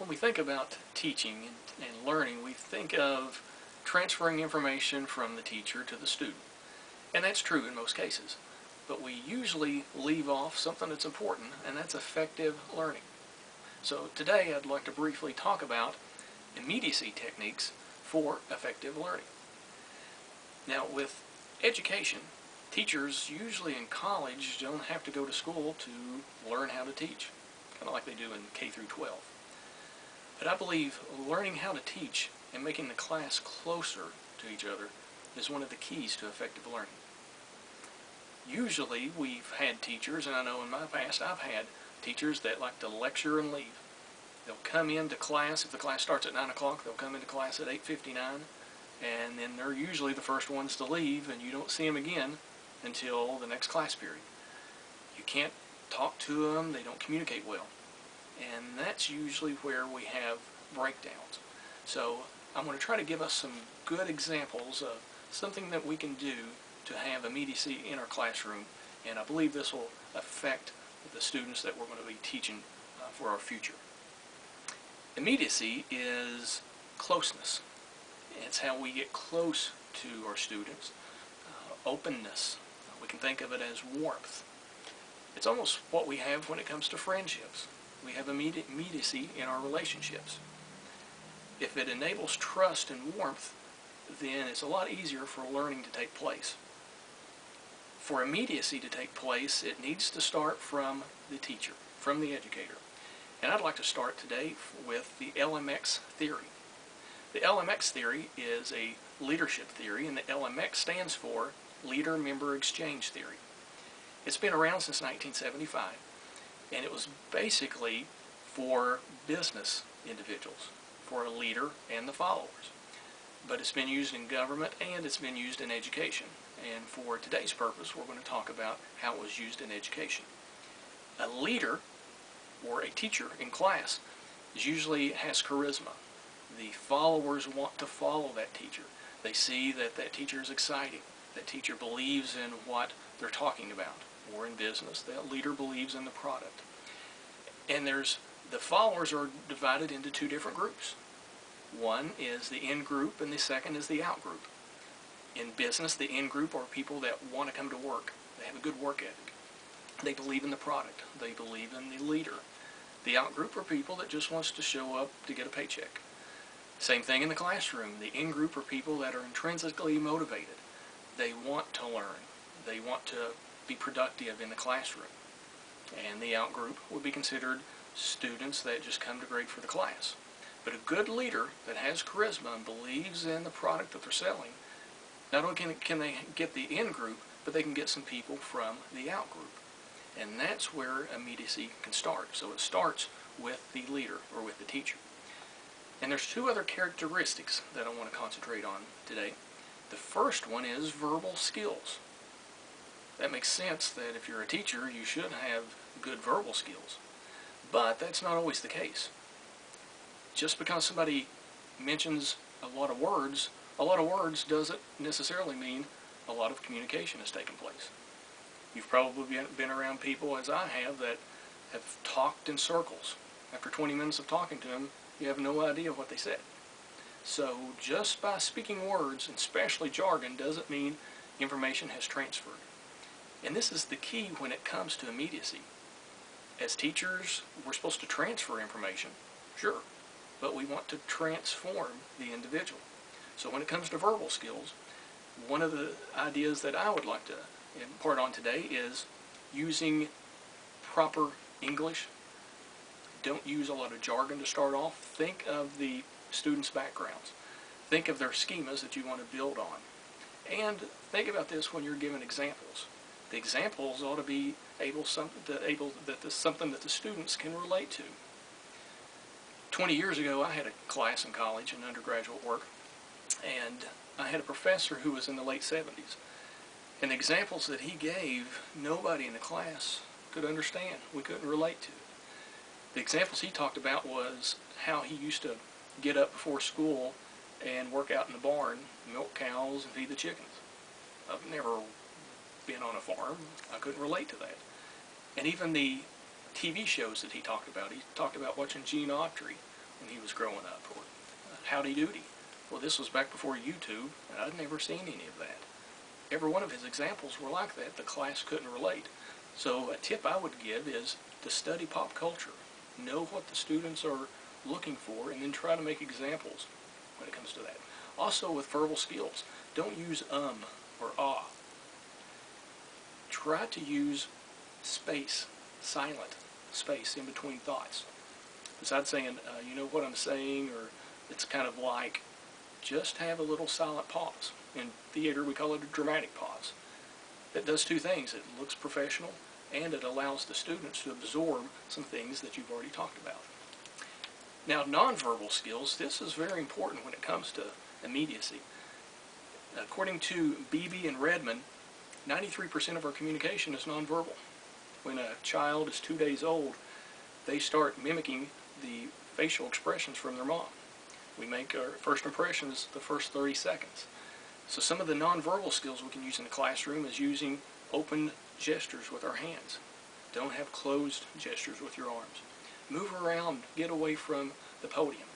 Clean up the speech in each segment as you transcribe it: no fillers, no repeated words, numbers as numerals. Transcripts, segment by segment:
When we think about teaching and learning, we think of transferring information from the teacher to the student. And that's true in most cases. But we usually leave off something that's important, and that's effective learning. So today I'd like to briefly talk about immediacy techniques for effective learning. Now, with education, teachers usually in college don't have to go to school to learn how to teach, kind of like they do in K through 12. But I believe learning how to teach and making the class closer to each other is one of the keys to effective learning. Usually we've had teachers, and I know in my past I've had teachers that like to lecture and leave. They'll come into class, if the class starts at 9 o'clock, they'll come into class at 8:59, and then they're usually the first ones to leave, and you don't see them again until the next class period. You can't talk to them, they don't communicate well. And that's usually where we have breakdowns. So I'm going to try to give us some good examples of something that we can do to have immediacy in our classroom, and I believe this will affect the students that we're going to be teaching for our future. Immediacy is closeness. It's how we get close to our students. Openness. We can think of it as warmth. It's almost what we have when it comes to friendships. We have immediacy in our relationships. If it enables trust and warmth, then it's a lot easier for learning to take place. For immediacy to take place, it needs to start from the teacher, from the educator. And I'd like to start today with the LMX theory. The LMX theory is a leadership theory, and the LMX stands for Leader-Member Exchange Theory. It's been around since 1975. And it was basically for business individuals, for a leader and the followers. But it's been used in government and it's been used in education. And for today's purpose, we're going to talk about how it was used in education. A leader, or a teacher in class, usually has charisma. The followers want to follow that teacher. They see that that teacher is exciting. That teacher believes in what they're talking about. Or in business, that leader believes in the product. And the followers are divided into two different groups. One is the in group and the second is the out group. In business, the in group are people that want to come to work. They have a good work ethic. They believe in the product. They believe in the leader. The out group are people that just wants to show up to get a paycheck. Same thing in the classroom. The in group are people that are intrinsically motivated. They want to learn. They want to be productive in the classroom. And the out group would be considered students that just come to grade for the class. But a good leader that has charisma and believes in the product that they're selling, not only can they get the in group, but they can get some people from the out group. And that's where immediacy can start. So it starts with the leader or with the teacher. And there's two other characteristics that I want to concentrate on today. The first one is verbal skills. That makes sense that if you're a teacher, you should have good verbal skills. But that's not always the case. Just because somebody mentions a lot of words doesn't necessarily mean a lot of communication has taken place. You've probably been around people, as I have, that have talked in circles. After 20 minutes of talking to them, you have no idea what they said. So just by speaking words, and especially jargon, doesn't mean information has transferred. And this is the key when it comes to immediacy. As teachers, we're supposed to transfer information, sure, but we want to transform the individual. So when it comes to verbal skills, one of the ideas that I would like to impart on today is using proper English. Don't use a lot of jargon to start off. Think of the students' backgrounds. Think of their schemas that you want to build on. And think about this when you're giving examples. The examples ought to be something that the students can relate to. 20 years ago, I had a class in college in undergraduate work, and I had a professor who was in the late 70s. And the examples that he gave, nobody in the class could understand. We couldn't relate to. The examples he talked about was how he used to get up before school and work out in the barn, milk cows, and feed the chickens. I've never been on a farm. I couldn't relate to that. And even the TV shows that he talked about watching Gene Autry, and he was growing up, or howdy doody. Well, this was back before YouTube, and I'd never seen any of that. Every one of his examples were like that. The class couldn't relate. So a tip I would give is to study pop culture. Know what the students are looking for, and then try to make examples when it comes to that. Also with verbal skills, don't use or ah. Try to use space, silent space in between thoughts. Besides saying, you know what I'm saying, or it's kind of like, just have a little silent pause. In theater, we call it a dramatic pause. It does two things. It looks professional, and it allows the students to absorb some things that you've already talked about. Now, nonverbal skills, this is very important when it comes to immediacy. According to Beebe and Redmond, 93% of our communication is nonverbal. When a child is 2 days old, they start mimicking the facial expressions from their mom. We make our first impressions the first 30 seconds. So some of the nonverbal skills we can use in the classroom is using open gestures with our hands. Don't have closed gestures with your arms. Move around, get away from the podium.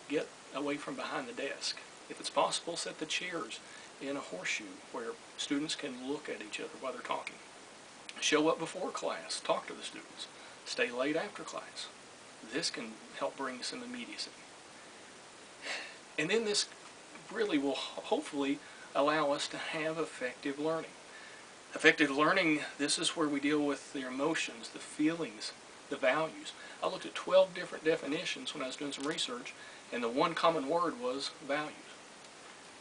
Get away from behind the desk. If it's possible, set the chairs in a horseshoe where students can look at each other while they're talking. Show up before class. Talk to the students. Stay late after class. This can help bring some immediacy. And then this really will hopefully allow us to have effective learning. Effective learning, this is where we deal with the emotions, the feelings, the values. I looked at 12 different definitions when I was doing some research, and the one common word was values.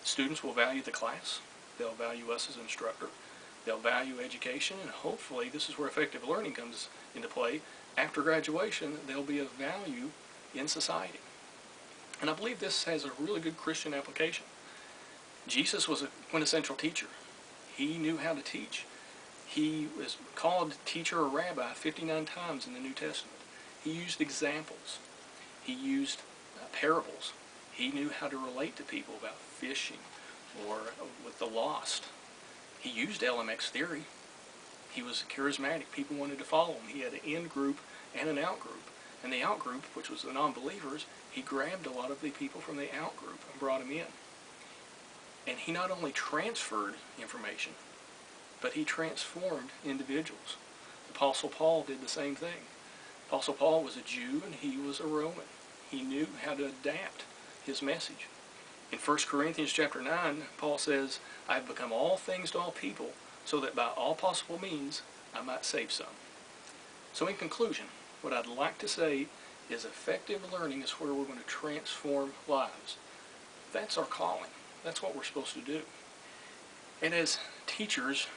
Students will value the class, they'll value us as an instructor, they'll value education, and hopefully this is where effective learning comes into play. After graduation, there'll be a value in society. And I believe this has a really good Christian application. Jesus was a quintessential teacher. He knew how to teach. He was called teacher or rabbi 59 times in the New Testament. He used examples. He used parables. He knew how to relate to people about fishing or with the lost. He used LMX theory. He was charismatic. People wanted to follow him. He had an in group and an out group. And the out group, which was the non-believers, he grabbed a lot of the people from the out group and brought them in. And he not only transferred information, but he transformed individuals. Apostle Paul did the same thing. Apostle Paul was a Jew and he was a Roman. He knew how to adapt his message. In 1 Corinthians chapter 9, Paul says, I have become all things to all people, so that by all possible means I might save some. So in conclusion, what I'd like to say is effective learning is where we're going to transform lives. That's our calling. That's what we're supposed to do. And as teachers,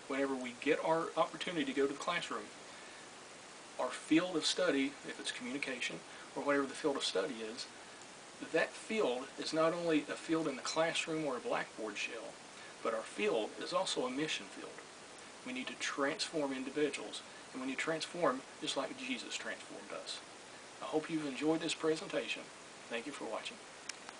whenever we get our opportunity to go to the classroom, our field of study, if it's communication or whatever the field of study is, that field is not only a field in the classroom or a blackboard shell, but our field is also a mission field. We need to transform individuals, and we need to transform just like Jesus transformed us. I hope you've enjoyed this presentation. Thank you for watching.